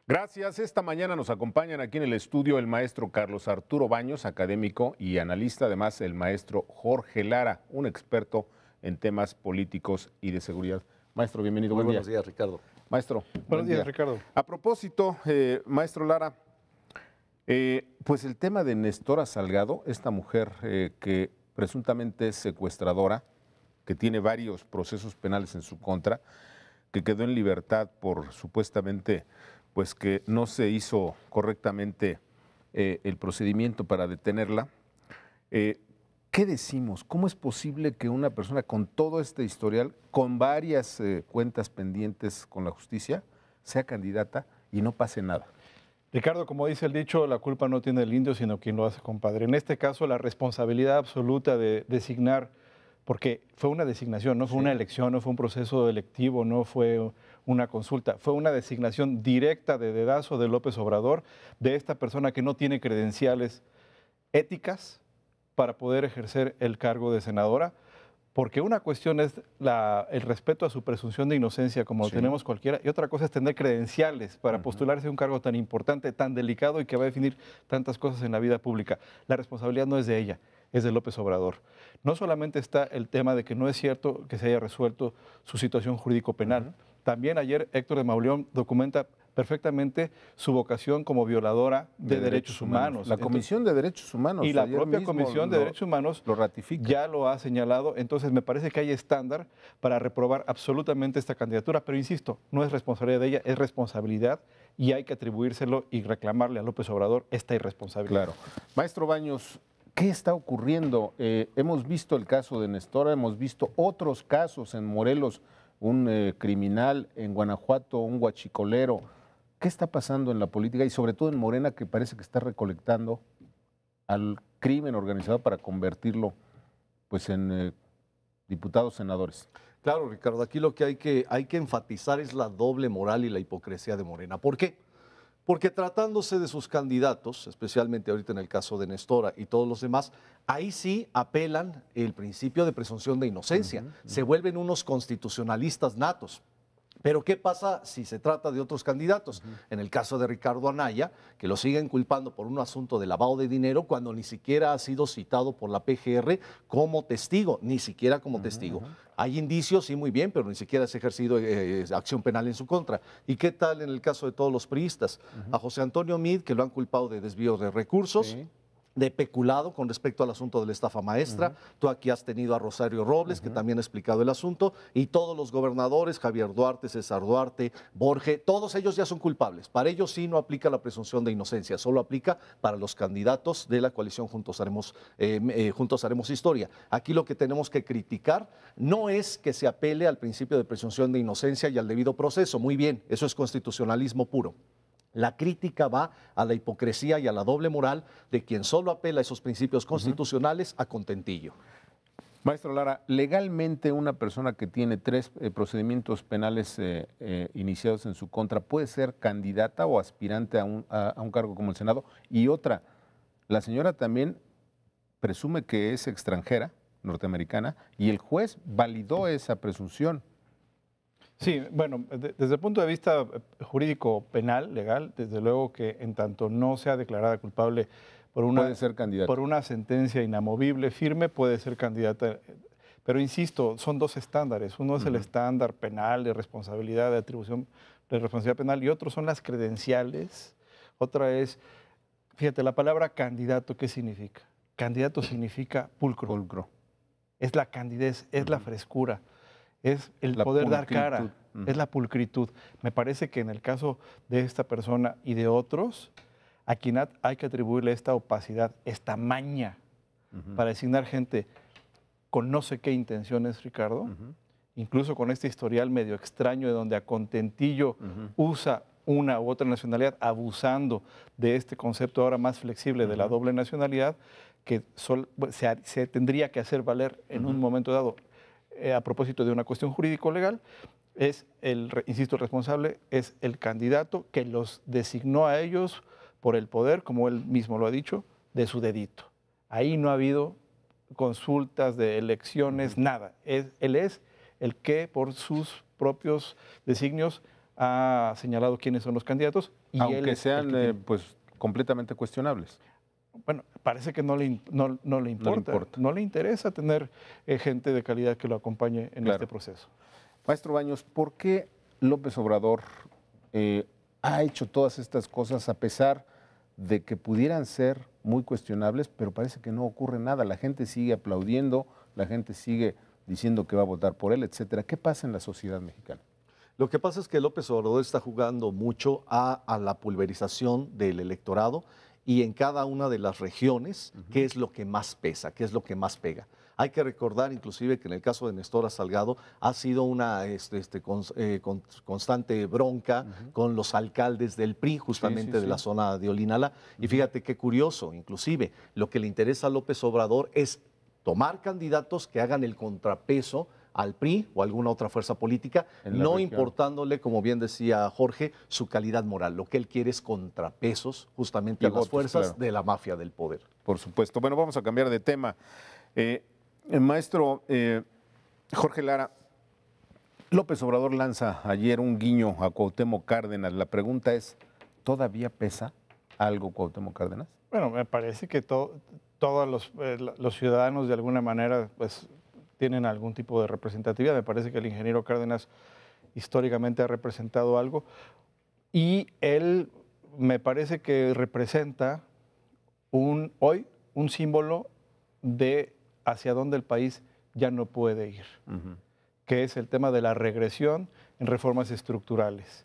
Gracias. Esta mañana nos acompañan aquí en el estudio el maestro Carlos Arturo Baños, académico y analista, además el maestro Jorge Lara, un experto en temas políticos y de seguridad. Maestro, bienvenido. Muy buen buenos días, Ricardo. Maestro, Buenos días, Ricardo. A propósito, maestro Lara, pues el tema de Nestora Salgado, esta mujer que presuntamente es secuestradora, que tiene varios procesos penales en su contra, que quedó en libertad por supuestamente pues que no se hizo correctamente el procedimiento para detenerla. ¿Qué decimos? ¿Cómo es posible que una persona con todo este historial, con varias cuentas pendientes con la justicia, sea candidata y no pase nada? Ricardo, como dice el dicho, la culpa no tiene el indio, sino quien lo hace, compadre. En este caso, la responsabilidad absoluta de designar, porque fue una designación, no fue una elección, no fue un proceso electivo, no fue una consulta, fue una designación directa de dedazo de López Obrador, de esta persona que no tiene credenciales éticas para poder ejercer el cargo de senadora, porque una cuestión es el respeto a su presunción de inocencia, como lo tenemos cualquiera, y otra cosa es tener credenciales para postularse a un cargo tan importante, tan delicado y que va a definir tantas cosas en la vida pública. La responsabilidad no es de ella, es de López Obrador. No solamente está el tema de que no es cierto que se haya resuelto su situación jurídico-penal. También ayer Héctor de Mauleón documenta perfectamente su vocación como violadora de derechos humanos. La Comisión de Derechos Humanos. Y la propia Comisión de Derechos Humanos lo ratifica. Ya lo ha señalado. Entonces me parece que hay estándar para reprobar absolutamente esta candidatura. Pero insisto, no es responsabilidad de ella, es responsabilidad y hay que atribuírselo y reclamarle a López Obrador esta irresponsabilidad. Claro. Maestro Baños, ¿qué está ocurriendo? Hemos visto el caso de Nestora, hemos visto otros casos en Morelos, un criminal, en Guanajuato, un huachicolero. ¿Qué está pasando en la política y sobre todo en Morena, que parece que está recolectando al crimen organizado para convertirlo pues en diputados, senadores? Claro, Ricardo, aquí lo que hay que enfatizar es la doble moral y la hipocresía de Morena. ¿Por qué? Porque tratándose de sus candidatos, especialmente ahorita en el caso de Nestora y todos los demás, ahí sí apelan el principio de presunción de inocencia. Se vuelven unos constitucionalistas natos. Pero ¿qué pasa si se trata de otros candidatos? En el caso de Ricardo Anaya, que lo siguen culpando por un asunto de lavado de dinero cuando ni siquiera ha sido citado por la PGR como testigo, ni siquiera como testigo. Hay indicios, sí, muy bien, pero ni siquiera se ha ejercido acción penal en su contra. ¿Y qué tal en el caso de todos los priistas? A José Antonio Meade, que lo han culpado de desvío de recursos, de peculado con respecto al asunto de la estafa maestra. Tú aquí has tenido a Rosario Robles, que también ha explicado el asunto, y todos los gobernadores, Javier Duarte, César Duarte, Borge, todos ellos ya son culpables. Para ellos sí no aplica la presunción de inocencia, solo aplica para los candidatos de la coalición Juntos Haremos Historia. Aquí lo que tenemos que criticar no es que se apele al principio de presunción de inocencia y al debido proceso. Muy bien, eso es constitucionalismo puro. La crítica va a la hipocresía y a la doble moral de quien solo apela a esos principios constitucionales a contentillo. Maestro Lara, legalmente una persona que tiene 3 procedimientos penales iniciados en su contra puede ser candidata o aspirante a un cargo como el Senado. Y otra, la señora también presume que es extranjera, norteamericana, y el juez validó esa presunción. Sí, bueno, desde el punto de vista jurídico penal, legal, desde luego que en tanto no sea declarada culpable por una sentencia inamovible, firme, puede ser candidata. Pero insisto, son 2 estándares. Uno es el estándar penal de responsabilidad, de atribución de responsabilidad penal, y otro son las credenciales. Otra es, fíjate, la palabra candidato, ¿qué significa? Candidato significa pulcro. Pulcro. Es la candidez, es la frescura. Es el poder dar cara, es la pulcritud. Me parece que en el caso de esta persona y de otros, a quien hay que atribuirle esta opacidad, esta maña para designar gente con no sé qué intenciones, Ricardo, incluso con este historial medio extraño de donde a contentillo usa una u otra nacionalidad, abusando de este concepto ahora más flexible de la doble nacionalidad, que se tendría que hacer valer en un momento dado. A propósito de una cuestión jurídico-legal, insisto, el responsable es el candidato que los designó a ellos por el poder, como él mismo lo ha dicho, de su dedito. Ahí no ha habido consultas de elecciones, nada. Él es el que por sus propios designios ha señalado quiénes son los candidatos. Y él Aunque es el sean que tiene- pues completamente cuestionables. Bueno, parece que no le importa, importa. no le interesa tener gente de calidad que lo acompañe en Claro. este proceso. Maestro Baños, ¿por qué López Obrador ha hecho todas estas cosas a pesar de que pudieran ser muy cuestionables, pero parece que no ocurre nada? La gente sigue aplaudiendo, la gente sigue diciendo que va a votar por él, etcétera. ¿Qué pasa en la sociedad mexicana? Lo que pasa es que López Obrador está jugando mucho a la pulverización del electorado y en cada una de las regiones, qué es lo que más pesa, qué es lo que más pega. Hay que recordar inclusive que en el caso de Nestora Salgado ha sido una constante bronca con los alcaldes del PRI, justamente sí, de sí. la zona de Olinala. Y fíjate qué curioso, inclusive lo que le interesa a López Obrador es tomar candidatos que hagan el contrapeso al PRI o alguna otra fuerza política, En la no región. importándole, como bien decía Jorge, su calidad moral. Lo que él quiere es contrapesos justamente Y a las votos, fuerzas claro. de la mafia del poder. Por supuesto. Bueno, vamos a cambiar de tema. Maestro Jorge Lara, López Obrador lanza ayer un guiño a Cuauhtémoc Cárdenas. La pregunta es, ¿todavía pesa algo Cuauhtémoc Cárdenas? Bueno, me parece que todos los ciudadanos de alguna manera pues, tienen algún tipo de representatividad. Me parece que el ingeniero Cárdenas históricamente ha representado algo y él me parece que representa hoy un símbolo de hacia dónde el país ya no puede ir, que es el tema de la regresión en reformas estructurales.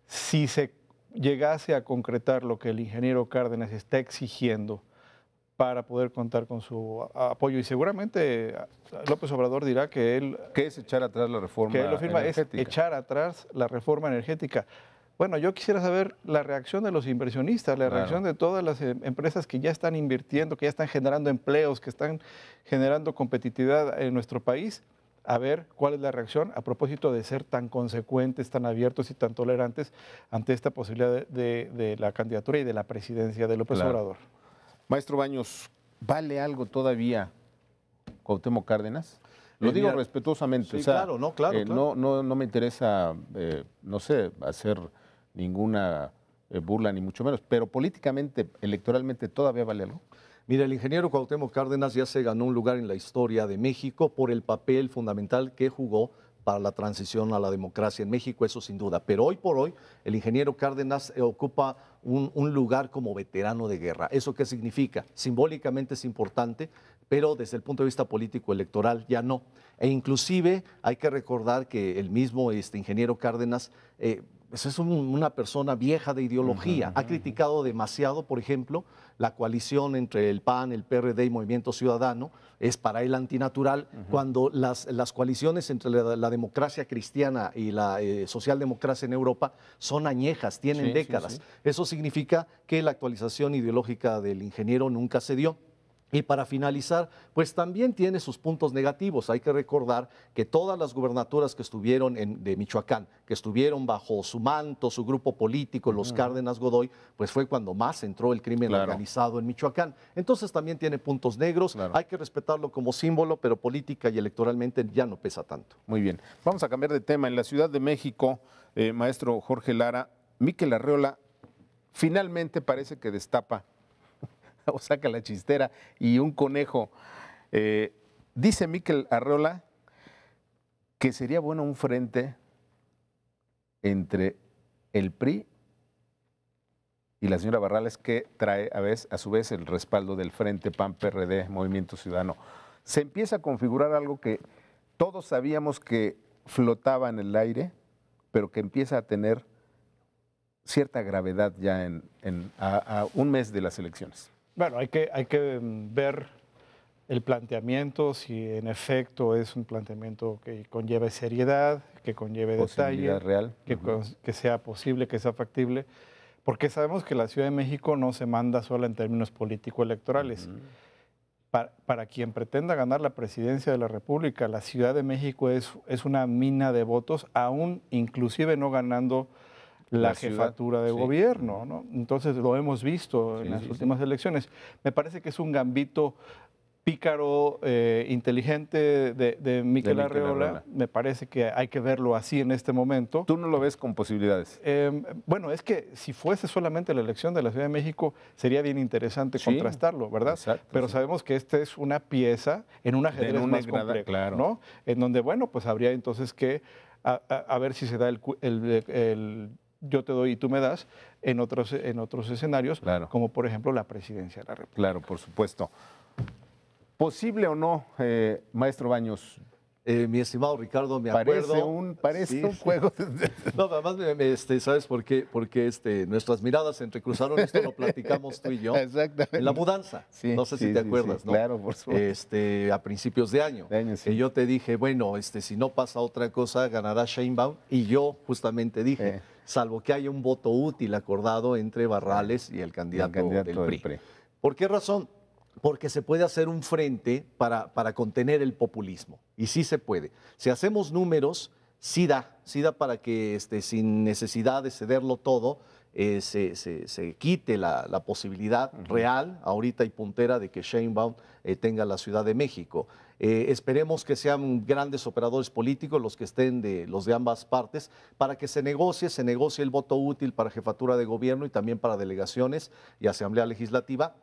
Si se llegase a concretar lo que el ingeniero Cárdenas está exigiendo para poder contar con su apoyo, y seguramente López Obrador dirá que él, ¿Qué es echar atrás la reforma que él lo firma, es energética? echar atrás la reforma energética. Bueno, yo quisiera saber la reacción de los inversionistas, la Claro. reacción de todas las empresas que ya están invirtiendo, que ya están generando empleos, que están generando competitividad en nuestro país, a ver cuál es la reacción a propósito de ser tan consecuentes, tan abiertos y tan tolerantes ante esta posibilidad de la candidatura y de la presidencia de López Claro. Obrador. Maestro Baños, ¿vale algo todavía Cuauhtémoc Cárdenas? Lo digo Mira, respetuosamente, sí, o sea, claro, no, claro, claro. No me interesa, no sé, hacer ninguna burla ni mucho menos, pero políticamente, electoralmente, ¿todavía vale algo? Mira, el ingeniero Cuauhtémoc Cárdenas ya se ganó un lugar en la historia de México por el papel fundamental que jugó para la transición a la democracia en México, eso sin duda. Pero hoy por hoy, el ingeniero Cárdenas ocupa un lugar como veterano de guerra. ¿Eso qué significa? Simbólicamente es importante, pero desde el punto de vista político electoral ya no. E inclusive hay que recordar que el mismo ingeniero Cárdenas pues es una persona vieja de ideología. Ha criticado demasiado, por ejemplo, la coalición entre el PAN, el PRD y Movimiento Ciudadano. Es para él antinatural cuando las coaliciones entre la democracia cristiana y la socialdemocracia en Europa son añejas, tienen Sí, sí, décadas. sí. Eso significa que la actualización ideológica del ingeniero nunca se dio. Y para finalizar, pues también tiene sus puntos negativos. Hay que recordar que todas las gubernaturas que estuvieron de Michoacán, que estuvieron bajo su manto, su grupo político, los Cárdenas Godoy, pues fue cuando más entró el crimen Claro. organizado en Michoacán. Entonces también tiene puntos negros. Claro. Hay que respetarlo como símbolo, pero política y electoralmente ya no pesa tanto. Muy bien. Vamos a cambiar de tema. En la Ciudad de México, maestro Jorge Lara, Mikel Arreola finalmente parece que destapa o saca la chistera y un conejo. Dice Mikel Arreola que sería bueno un frente entre el PRI y la señora Barrales, que trae a su vez el respaldo del Frente PAN-PRD, Movimiento Ciudadano. Se empieza a configurar algo que todos sabíamos que flotaba en el aire, pero que empieza a tener cierta gravedad ya a un mes de las elecciones. Bueno, hay que ver el planteamiento, si en efecto es un planteamiento que conlleve seriedad, que conlleve detalle, Posibilidad real. que sea posible, que sea factible, porque sabemos que la Ciudad de México no se manda sola en términos político-electorales. Para quien pretenda ganar la presidencia de la República, la Ciudad de México es una mina de votos, aún inclusive no ganando la jefatura de gobierno, ¿no? Entonces lo hemos visto en las últimas elecciones. Me parece que es un gambito pícaro, inteligente de Miquel Arreola. Me parece que hay que verlo así en este momento. ¿Tú no lo ves con posibilidades? Bueno, es que si fuese solamente la elección de la Ciudad de México, sería bien interesante contrastarlo, ¿verdad? Exacto, pero sabemos que esta es una pieza en un ajedrez más complejo, claro, ¿no? En donde, bueno, pues habría entonces que a ver si se da el yo te doy y tú me das en otros escenarios, claro, como por ejemplo la presidencia de la República. Claro, por supuesto. ¿Posible o no, maestro Baños? Mi estimado Ricardo, me acuerdo. Parece un juego. No, además, ¿sabes por qué? Porque nuestras miradas se entrecruzaron, esto lo platicamos tú y yo. Exactamente. En la mudanza. Sí, no sé si te acuerdas, ¿no? Claro, por supuesto. A principios de año. Sí. Yo te dije, bueno, si no pasa otra cosa, ganará Sheinbaum. Y yo justamente dije, salvo que haya un voto útil acordado entre Barrales y el candidato del PRI. ¿Por qué razón? Porque se puede hacer un frente para contener el populismo. Y sí se puede. Si hacemos números, sí da para que sin necesidad de cederlo todo, se quite la posibilidad real, ahorita y puntera, de que Sheinbaum tenga la Ciudad de México. Esperemos que sean grandes operadores políticos los que estén los de ambas partes, para que se negocie el voto útil para jefatura de gobierno y también para delegaciones y asamblea legislativa.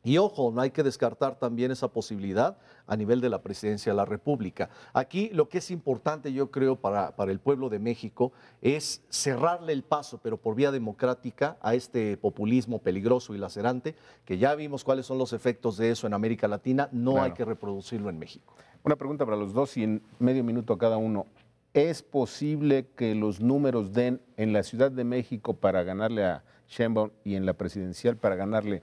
Y ojo, no hay que descartar también esa posibilidad a nivel de la presidencia de la República. Aquí lo que es importante, yo creo, para el pueblo de México es cerrarle el paso, pero por vía democrática, a este populismo peligroso y lacerante, que ya vimos cuáles son los efectos de eso en América Latina, no hay que reproducirlo en México. Una pregunta para los dos y en medio minuto a cada uno. ¿Es posible que los números den en la Ciudad de México para ganarle a Sheinbaum y en la presidencial para ganarle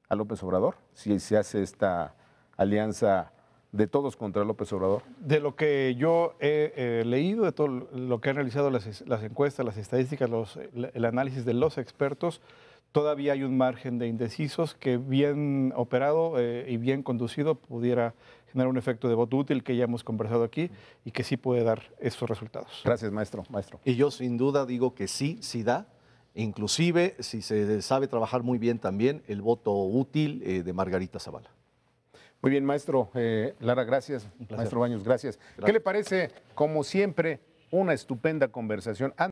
a López Obrador, si se hace esta alianza de todos contra López Obrador? De lo que yo he leído, de todo lo que han realizado las encuestas, las estadísticas, el análisis de los expertos, todavía hay un margen de indecisos que bien operado y bien conducido pudiera generar un efecto de voto útil que ya hemos conversado aquí y que sí puede dar estos resultados. Gracias, maestro. Y yo sin duda digo que sí da. Inclusive, si se sabe trabajar muy bien también, el voto útil de Margarita Zavala. Muy bien, maestro Lara, gracias. Maestro Baños, gracias. ¿Qué le parece? Como siempre, una estupenda conversación.